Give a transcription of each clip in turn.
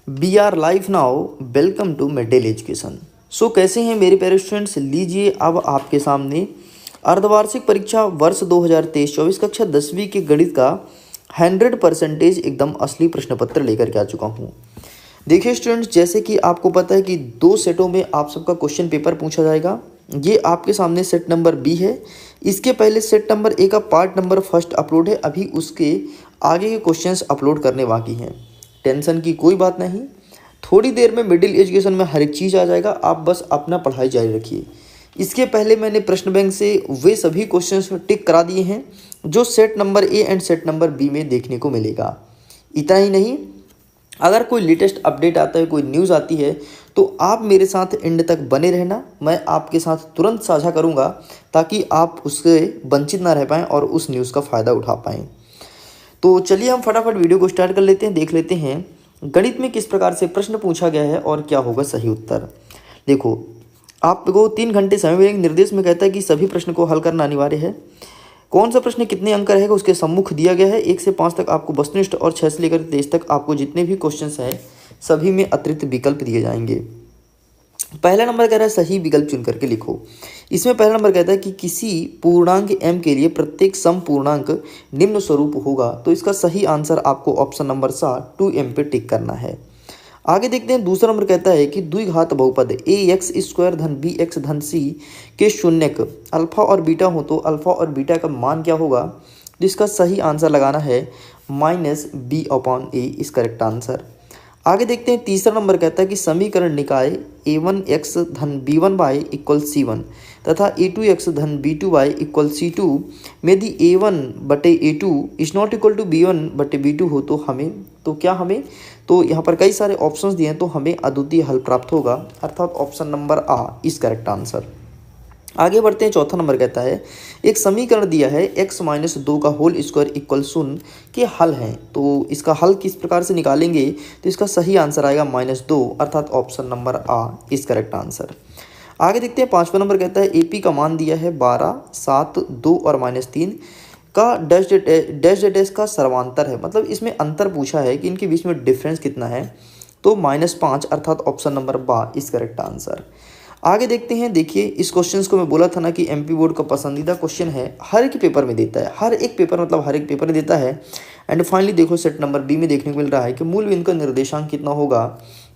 B are live now, welcome to mid day education. So कैसे हैं मेरे प्यारे स्टूडेंट्स। लीजिए अब आपके सामने अर्धवार्षिक परीक्षा वर्ष 2023-24 कक्षा 10वीं के गणित का 100% एकदम असली प्रश्न पत्र लेकर के आ चुका हूँ। देखिए स्टूडेंट्स, जैसे कि आपको पता है कि 2 सेटों में आप सबका क्वेश्चन पेपर पूछा जाएगा। ये आपके सामने सेट नंबर बी है। इसके पहले सेट नंबर ए का पार्ट नंबर फर्स्ट अपलोड है, अभी उसके आगे के क्वेश्चंस अपलोड करने बाकी हैं। टेंशन की कोई बात नहीं, थोड़ी देर में मिडिल एजुकेशन में हर एक चीज़ आ जाएगा, आप बस अपना पढ़ाई जारी रखिए। इसके पहले मैंने प्रश्न बैंक से वे सभी क्वेश्चंस टिक करा दिए हैं जो set number A and set number B में देखने को मिलेगा। इतना ही नहीं, अगर कोई लेटेस्ट अपडेट आता है, कोई न्यूज़ आती है, तो आप मेरे साथ एंड तक बने रहना। मैं आपके साथ तुरंत साझा करूंगा ताकि आप उससे वंचित ना रह पाएँ और उस न्यूज़ का फ़ायदा उठा पाएँ। तो चलिए हम फटाफट वीडियो को स्टार्ट कर लेते हैं। देख लेते हैं गणित में किस प्रकार से प्रश्न पूछा गया है और क्या होगा सही उत्तर। देखो, आपको 3 घंटे समय मिलेंगे। निर्देश में कहता है कि सभी प्रश्न को हल करना अनिवार्य है। कौन सा प्रश्न कितने अंक रहेगा उसके सम्मुख दिया गया है। 1 से 5 तक आपको वस्तुनिष्ठ और 6 से लेकर 23 तक आपको जितने भी क्वेश्चंस हैं सभी में अतिरिक्त विकल्प दिए जाएंगे। पहला नंबर कह रहा है सही विकल्प चुन करके लिखो। इसमें पहला नंबर कहता है कि किसी पूर्णांक m के लिए प्रत्येक सम पूर्णांक निम्न स्वरूप होगा, तो इसका सही आंसर आपको ऑप्शन नंबर 7 2m पे टिक करना है। आगे देखते हैं, दूसरा नंबर कहता है कि द्विघात बहुपद ax² धन bx धन c के शून्यक अल्फा और बीटा हो तो अल्फा और बीटा का मान क्या होगा। जिसका सही आंसर लगाना है -b/a इस करेक्ट आंसर। आगे देखते हैं, तीसरा नंबर कहता है कि समीकरण निकाय a1x धन b1y इक्वल c1 तथा a2x धन b2y इक्वल c2 में यदि a1/a2 is not equal to b1/b2 हो तो हमें तो यहाँ पर कई सारे ऑप्शंस दिए हैं, तो हमें अद्वितीय हल प्राप्त होगा, अर्थात ऑप्शन नंबर आ इस करेक्ट आंसर। आगे बढ़ते हैं, चौथा नंबर कहता है एक समीकरण दिया है x-2 का होल स्क्वायर इक्वल 0 के हल हैं, तो इसका हल किस प्रकार से निकालेंगे, तो इसका सही आंसर आएगा -2 अर्थात ऑप्शन नंबर आ इस करेक्ट आंसर। आगे देखते हैं, पांचवा नंबर कहता है एपी का मान दिया है 12, 7, 2 और -3 का डैश का सर्वांतर है, मतलब इसमें अंतर पूछा है कि इनके बीच में डिफरेंस कितना है, तो -5 अर्थात ऑप्शन नंबर बा इस करेक्ट आंसर। आगे देखते हैं, देखिए इस क्वेश्चंस को मैं बोला था ना कि एमपी बोर्ड का पसंदीदा क्वेश्चन है, हर एक पेपर में देता है, हर एक पेपर में देता है। एंड फाइनली देखो सेट नंबर बी में देखने को मिल रहा है कि मूल बिंदु का निर्देशांक कितना होगा,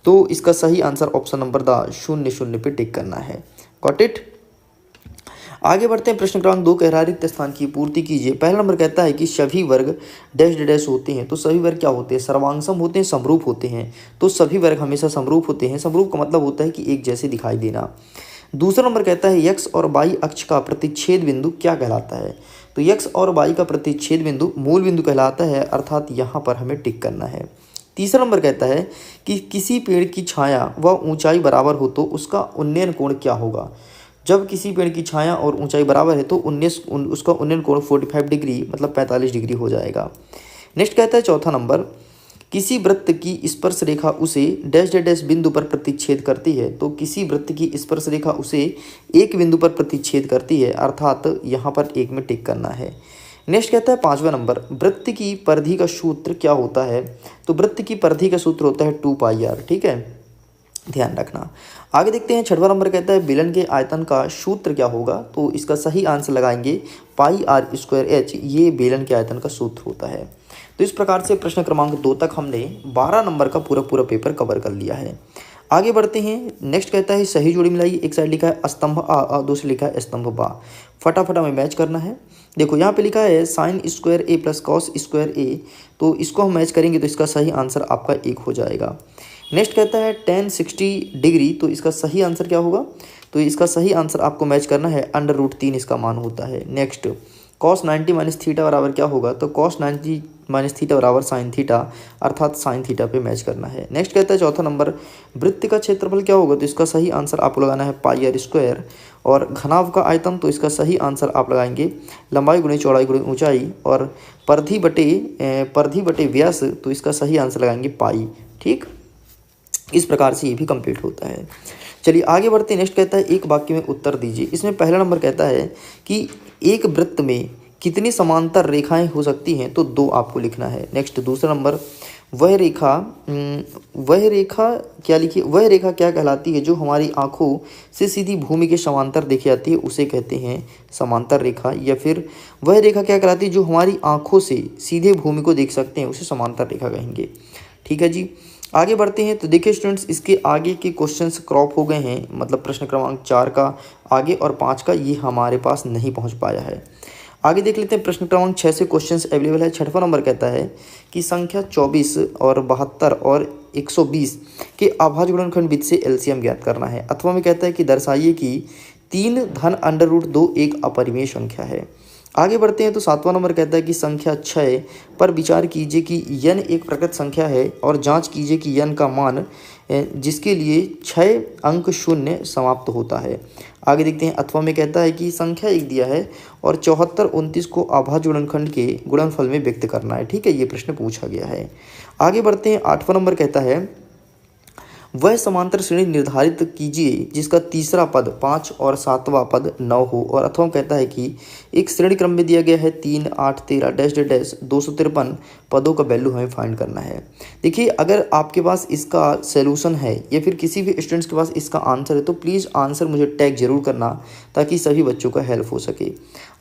तो इसका सही आंसर ऑप्शन नंबर 0 पे टिक करना है। Got it. आगे बढ़ते हैं, प्रश्न क्रमांक 2 कह रहा है रिक्त स्थान की पूर्ति कीजिए। पहला नंबर कहता है कि सभी वर्ग डैश होते हैं, तो सभी वर्ग क्या होते हैं, सर्वांगसम होते हैं, समरूप होते हैं, तो सभी वर्ग हमेशा समरूप होते हैं। समरूप का मतलब होता है कि एक जैसे दिखाई देना। दूसरा नंबर कहता है x और y अक्ष का प्रतिच्छेद बिंदु क्या कहलाता है, तो x और y का प्रतिच्छेद बिंदु मूल बिंदु कहलाता है, अर्थात यहाँ पर हमें टिक करना है। तीसरा नंबर कहता है कि किसी पेड़ की छाया व ऊंचाई बराबर हो तो उसका उन्नयन कोण क्या होगा। जब किसी पेड़ की छाया और ऊंचाई बराबर है तो उसका उन्नयन कोण 45 डिग्री मतलब 45 डिग्री हो जाएगा। नेक्स्ट कहता है चौथा नंबर, किसी वृत्त की स्पर्श रेखा उसे डैश बिंदु पर प्रतिच्छेद करती है, तो किसी वृत्त की स्पर्श रेखा उसे एक बिंदु पर प्रतिच्छेद करती है, अर्थात यहाँ पर 1 में टिक करना है। नेक्स्ट कहता है पांचवा नंबर, वृत्त की परिधि का सूत्र क्या होता है, तो वृत्त की परिधि का सूत्र होता है 2πr, ठीक है, ध्यान रखना। आगे देखते हैं, छठवां नंबर कहता है बेलन के आयतन का सूत्र क्या होगा, तो इसका सही आंसर लगाएंगे πr²h, ये बेलन के आयतन का सूत्र होता है। तो इस प्रकार से प्रश्न क्रमांक 2 तक हमने 12 नंबर का पूरा पेपर कवर कर लिया है। आगे बढ़ते हैं, नेक्स्ट कहता है सही जोड़ी मिलाइए। एक साइड लिखा है स्तंभ आ, दूसरी लिखा है स्तंभ बा। फटाफट हमें मैच करना है। देखो यहाँ पे लिखा है sin² a + cos² a, तो इसको हम मैच करेंगे तो इसका सही आंसर आपका 1 हो जाएगा। नेक्स्ट कहता है tan 60 डिग्री, तो इसका सही आंसर क्या होगा, तो इसका सही आंसर आपको मैच करना है √3 इसका मान होता है। नेक्स्ट cos 90 - थीटा बराबर क्या होगा, तो cos 90 - थीटा बराबर sin थीटा, अर्थात sin थीटा पे मैच करना है। नेक्स्ट कहता है चौथा नंबर, वृत्त का क्षेत्रफल क्या होगा, तो इसका सही आंसर आपको लगाना है πr², और घनाभ का आयतन, तो इसका सही आंसर आप लगाएंगे लंबाई गुणे चौड़ाई गुणे ऊंचाई, और परिधि बटे व्यास, तो इसका सही आंसर लगाएंगे पाई। ठीक, इस प्रकार से ये भी कंप्लीट होता है। चलिए आगे बढ़ते हैं। नेक्स्ट कहता है एक वाक्य में उत्तर दीजिए। इसमें पहला नंबर कहता है कि एक वृत्त में कितनी समांतर रेखाएं हो सकती हैं, तो 2 आपको लिखना है। नेक्स्ट दूसरा नंबर, वह रेखा वह रेखा क्या लिखिए, वह रेखा क्या कहलाती है जो हमारी आंखों से सीधी भूमि के समांतर देखी जाती है, उसे कहते हैं समांतर रेखा। या फिर वह रेखा क्या कहलाती है जो हमारी आंखों से सीधे भूमि को देख सकते हैं, उसे समांतर रेखा कहेंगे। ठीक है जी, आगे बढ़ते हैं। तो देखिए स्टूडेंट्स, इसके आगे के क्वेश्चंस क्रॉप हो गए हैं, मतलब प्रश्न क्रमांक 4 का आगे और 5 का ये हमारे पास नहीं पहुंच पाया है। आगे देख लेते हैं, प्रश्न क्रमांक 6 से क्वेश्चंस अवेलेबल है। छठवां नंबर कहता है कि संख्या 24 और 72 और 120 के अभाज्य गुणनखंड विधि से एलसीएम ज्ञात करना है। अथवा में कहता है कि दर्शाइए कि 3 धन अंडर रूट 2 एक अपरिमेय संख्या है। आगे बढ़ते हैं। तो 7वां नंबर कहता है कि संख्या 6 पर विचार कीजिए कि यन एक प्रकृत संख्या है और जांच कीजिए कि यन का मान जिसके लिए 6 अंक शून्य समाप्त होता है। आगे देखते हैं। अथवा में कहता है कि संख्या 1 दिया है और 74 29 को अभाज्य गुणनखंड के गुणनफल में व्यक्त करना है। ठीक है, ये प्रश्न पूछा गया है। आगे बढ़ते हैं। 8वां नंबर कहता है वह समांतर श्रेणी निर्धारित कीजिए जिसका तीसरा पद 5 और 7वां पद 9 हो। और अथवा कहता है कि एक श्रेणी क्रम में दिया गया है 3 8 13 डैश डैश 253 पदों का वैल्यू हमें फाइंड करना है। देखिए, अगर आपके पास इसका सलूशन है या फिर किसी भी स्टूडेंट्स के पास इसका आंसर है तो प्लीज़ आंसर मुझे टैग जरूर करना ताकि सभी बच्चों का हेल्प हो सके।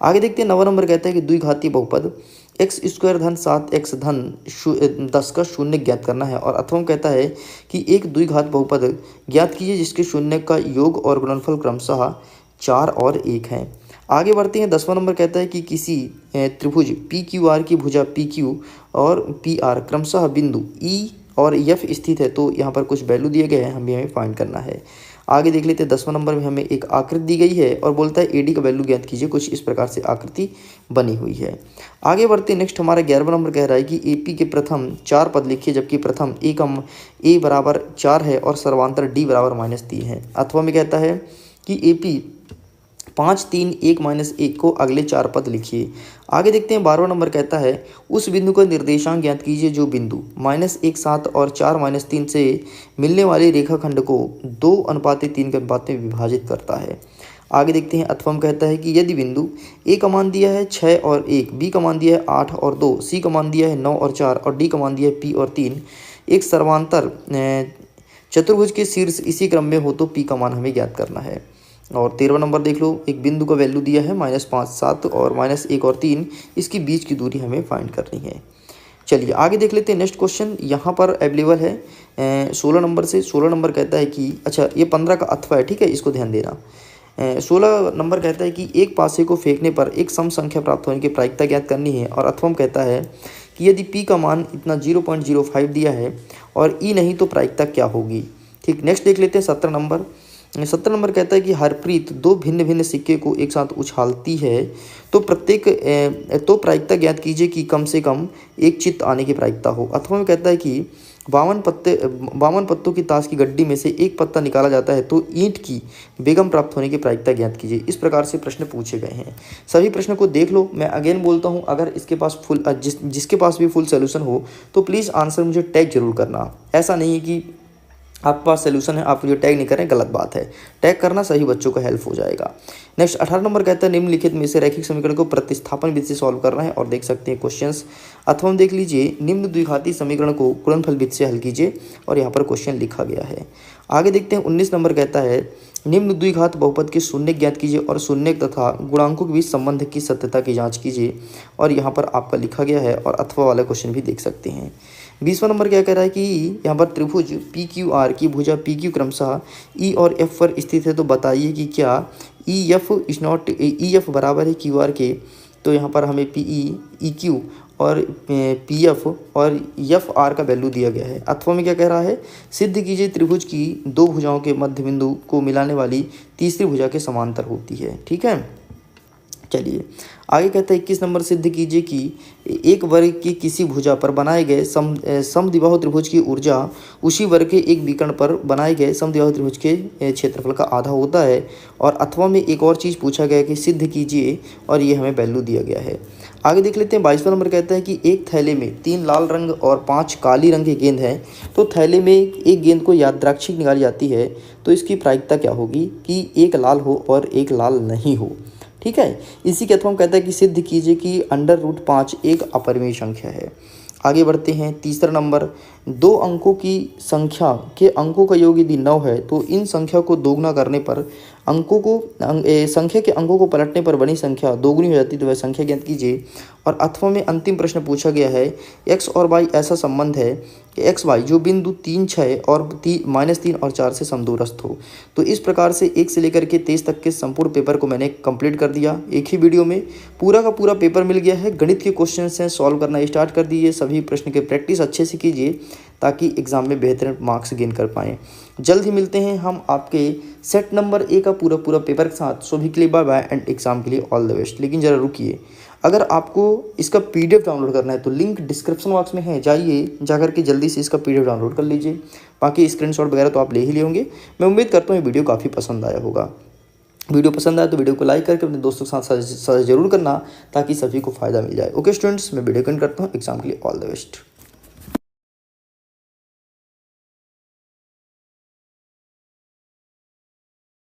आगे देखते हैं। 9वां नंबर कहता है कि द्विघाती बहुपद एक्स स्क्वायर धन 7x धन 10 का शून्य ज्ञात करना है। और अथवा कहता है कि एक द्विघात बहुपद ज्ञात कीजिए जिसके शून्य का योग और गुणनफल क्रमशः 4 और 1 है। आगे बढ़ते हैं। 10वां नंबर कहता है कि किसी त्रिभुज पी क्यू आर की भुजा पी क्यू और पी आर क्रमशः बिंदु ई और एफ स्थित है। तो यहाँ पर कुछ वैल्यू दिए गए हैं, हमें फाइंड करना है। आगे देख लेते हैं। 10वां नंबर में हमें एक आकृति दी गई है और बोलता है एडी का वैल्यू ज्ञात कीजिए। कुछ इस प्रकार से आकृति बनी हुई है। आगे बढ़ते हैं। नेक्स्ट हमारा 11वां नंबर कह रहा है कि एपी के प्रथम 4 पद लिखिए जबकि प्रथम ए बराबर 4 है और सर्वांतर डी बराबर -3 है। अथवा में कहता है कि एपी 5 3 1 -1 को अगले 4 पद लिखिए। आगे देखते हैं। 12वां नंबर कहता है उस बिंदु का निर्देशांक ज्ञात कीजिए जो बिंदु -1 7 और 4 -3 से मिलने वाले रेखाखंड को 2:3 के अनुपात में विभाजित करता है। आगे देखते हैं। अथवा में कहता है कि यदि बिंदु ए का मान दिया है 6 और 1, बी का मान दिया है 8 और 2, सी का मान दिया है 9 और 4 और डी का मान दिया है पी और 3, एक सर्वांतर चतुर्भुज के शीर्ष इसी क्रम में हो तो पी का मान हमें ज्ञात करना है। और 13वां नंबर देख लो, एक बिंदु का वैल्यू दिया है -5 7 और -1 और 3, इसकी बीच की दूरी हमें फाइंड करनी है। चलिए आगे देख लेते हैं। नेक्स्ट क्वेश्चन यहाँ पर अवेलेबल है 16 नंबर से। 16 नंबर कहता है कि अच्छा ये 15 का अथवा है, ठीक है, इसको ध्यान देना। 16 नंबर कहता है कि एक पासे को फेंकने पर एक सम संख्या प्राप्त होने की प्रायिकता ज्ञात करनी है। और अथवा में कहता है कि यदि पी का मान इतना 0.05 दिया है और ई नहीं तो प्रायिकता क्या होगी। ठीक, नेक्स्ट देख लेते हैं 17 नंबर। 17 नंबर कहता है कि हरप्रीत 2 भिन्न भिन्न सिक्के को एक साथ उछालती है तो प्रायिकता ज्ञात कीजिए कि कम से कम एक चित्त आने की प्रायिकता हो। अथवा में कहता है कि 52 पत्तों की ताश की गड्डी में से एक पत्ता निकाला जाता है तो ईंट की बेगम प्राप्त होने की प्रायिकता ज्ञात कीजिए। इस प्रकार से प्रश्न पूछे गए हैं। सभी प्रश्न को देख लो। मैं अगेन बोलता हूँ, अगर इसके पास जिसके पास भी फुल सोल्यूशन हो तो प्लीज़ आंसर मुझे टैग जरूर करना। ऐसा नहीं है कि आपके पास सोल्यूशन है आप मुझे टैग नहीं करें, गलत बात है। टैग करना सही बच्चों का हेल्प हो जाएगा। नेक्स्ट 18 नंबर कहता है निम्नलिखित में से रैखिक समीकरण को प्रतिस्थापन विधि से सॉल्व करना है। और देख सकते हैं क्वेश्चंस। अथवा देख लीजिए, निम्न द्विघाती समीकरण को गुणनफल विधि से हल कीजिए और यहाँ पर क्वेश्चन लिखा गया है। आगे देखते हैं 19 नंबर कहता है निम्न द्विघात बहुपद के शून्य ज्ञात कीजिए और शून्य तथा गुणांकों के बीच संबंध की सत्यता की जांच कीजिए। और यहाँ पर आपका लिखा गया है और अथवा वाला क्वेश्चन भी देख सकते हैं। 20वां नंबर क्या कह रहा है कि यहाँ पर त्रिभुज पी क्यू आर की भुजा पी क्यू क्रमशः ई और एफ पर स्थित है तो बताइए कि क्या ई एफ बराबर है क्यू आर के। तो यहाँ पर हमें पी ई क्यू और पी एफ और एफ आर का वैल्यू दिया गया है। अथवा में क्या कह रहा है, सिद्ध कीजिए त्रिभुज की 2 भुजाओं के मध्य बिंदु को मिलाने वाली तीसरी भुजा के समांतर होती है। ठीक है, चलिए आगे कहता है 21 नंबर सिद्ध कीजिए कि एक वर्ग की किसी भुजा पर बनाए गए समद्विबाहु त्रिभुज की ऊर्जा उसी वर्ग के एक विकर्ण पर बनाए गए समद्विबाहु त्रिभुज के क्षेत्रफल का आधा होता है। और अथवा में एक और चीज़ पूछा गया कि सिद्ध कीजिए और ये हमें वैल्यू दिया गया है। आगे देख लेते हैं 22वां नंबर कहता है कि एक थैले में 3 लाल रंग और 5 काली रंग की गेंद है तो थैले में एक गेंद को यादृच्छिक निकाली जाती है तो इसकी प्रायिकता क्या होगी कि एक लाल हो और एक लाल नहीं हो। ठीक है, इसी के अथवा कहता है कि सिद्ध कीजिए कि √5 एक अपरिमेय संख्या है। आगे बढ़ते हैं। तीसरा नंबर, 2 अंकों की संख्या के अंकों का योग यदि 9 है तो इन संख्या को दोगुना करने पर संख्या के अंकों को पलटने पर बनी संख्या दोगुनी हो जाती है, तो वह संख्या ज्ञात कीजिए। और अथवा में अंतिम प्रश्न पूछा गया है, x और y ऐसा संबंध है कि एक्स वाई जो बिंदु 3, 6 और -3 और 4 से समदूरस्थ हो। तो इस प्रकार से 1 से लेकर के 23 तक के संपूर्ण पेपर को मैंने कंप्लीट कर दिया। एक ही वीडियो में पूरा का पूरा पेपर मिल गया है। गणित के क्वेश्चन हैं, सॉल्व करना स्टार्ट कर दीजिए। सभी प्रश्न के प्रैक्टिस अच्छे से कीजिए ताकि एग्जाम में बेहतर मार्क्स गेन कर पाएँ। जल्द ही मिलते हैं हम आपके सेट नंबर ए का पूरा पेपर के साथ। सो भी के लिए बाय बाय एंड एग्जाम के लिए ऑल द बेस्ट। लेकिन ज़रा रुकिए, अगर आपको इसका PDF डाउनलोड करना है तो लिंक डिस्क्रिप्शन बॉक्स में है, जाइए जाकर के जल्दी से इसका PDF डाउनलोड कर लीजिए। बाकी स्क्रीनशॉट वगैरह तो आप ले ही ले होंगे। मैं उम्मीद करता हूँ ये वीडियो काफ़ी पसंद आया होगा। वीडियो पसंद आया तो वीडियो को लाइक करके अपने दोस्तों के साथ साझा जरूर करना ताकि सभी को फायदा मिल जाए। ओके स्टूडेंट्स, मैं वीडियो कंटिन्यू करता हूँ। एग्जाम के लिए ऑल द बेस्ट।